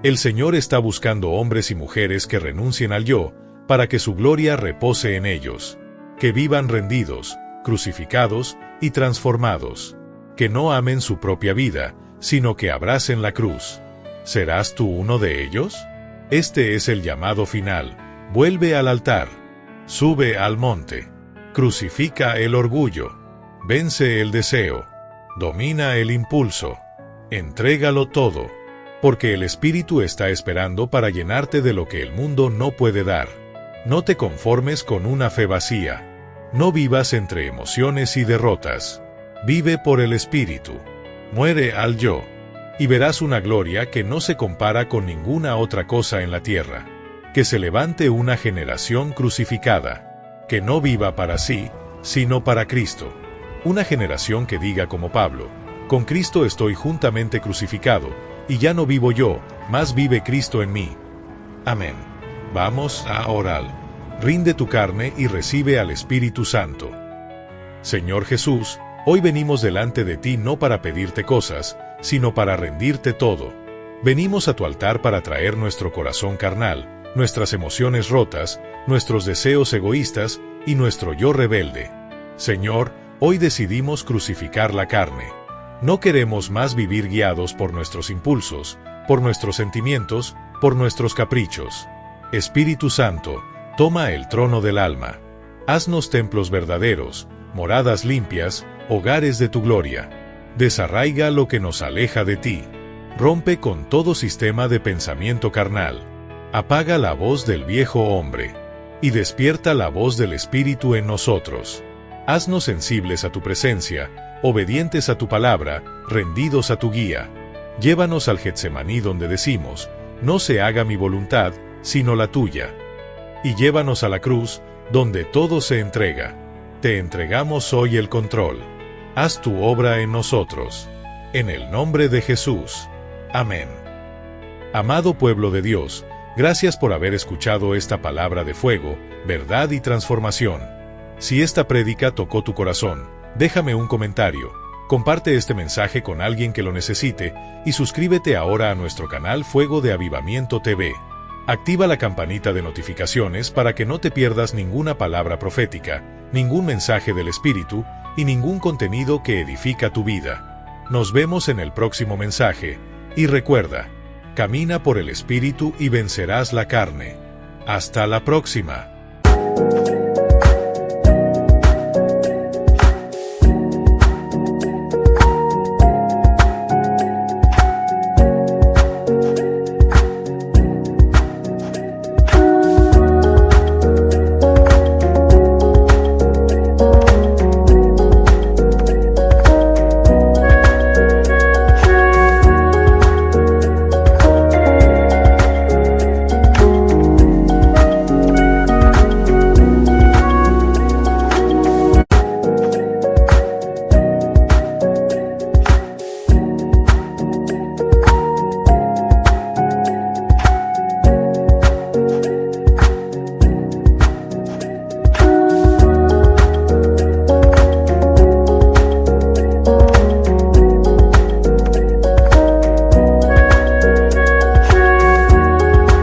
El Señor está buscando hombres y mujeres que renuncien al yo, para que su gloria repose en ellos. Que vivan rendidos, crucificados y transformados. Que no amen su propia vida, sino que abracen la cruz. ¿Serás tú uno de ellos? Este es el llamado final. Vuelve al altar. Sube al monte. Crucifica el orgullo. Vence el deseo. Domina el impulso. Entrégalo todo. Porque el Espíritu está esperando para llenarte de lo que el mundo no puede dar. No te conformes con una fe vacía. No vivas entre emociones y derrotas. Vive por el Espíritu. Muere al yo. Y verás una gloria que no se compara con ninguna otra cosa en la tierra. Que se levante una generación crucificada. Que no viva para sí, sino para Cristo. Una generación que diga como Pablo: con Cristo estoy juntamente crucificado, y ya no vivo yo, mas vive Cristo en mí. Amén. Vamos a orar. Rinde tu carne y recibe al Espíritu Santo. Señor Jesús, hoy venimos delante de ti no para pedirte cosas, sino para rendirte todo. Venimos a tu altar para traer nuestro corazón carnal, nuestras emociones rotas, nuestros deseos egoístas y nuestro yo rebelde. Señor, hoy decidimos crucificar la carne. No queremos más vivir guiados por nuestros impulsos, por nuestros sentimientos, por nuestros caprichos. Espíritu Santo, toma el trono del alma. Haznos templos verdaderos, moradas limpias, hogares de tu gloria. Desarraiga lo que nos aleja de ti. Rompe con todo sistema de pensamiento carnal. Apaga la voz del viejo hombre. Y despierta la voz del Espíritu en nosotros. Haznos sensibles a tu presencia, obedientes a tu palabra, rendidos a tu guía. Llévanos al Getsemaní donde decimos: no se haga mi voluntad, sino la tuya. Y llévanos a la cruz, donde todo se entrega. Te entregamos hoy el control. Haz tu obra en nosotros. En el nombre de Jesús. Amén. Amado pueblo de Dios, gracias por haber escuchado esta palabra de fuego, verdad y transformación. Si esta prédica tocó tu corazón, déjame un comentario, comparte este mensaje con alguien que lo necesite y suscríbete ahora a nuestro canal Fuego de Avivamiento TV. Activa la campanita de notificaciones para que no te pierdas ninguna palabra profética, ningún mensaje del Espíritu y ningún contenido que edifica tu vida. Nos vemos en el próximo mensaje, y recuerda, camina por el Espíritu y vencerás la carne. Hasta la próxima.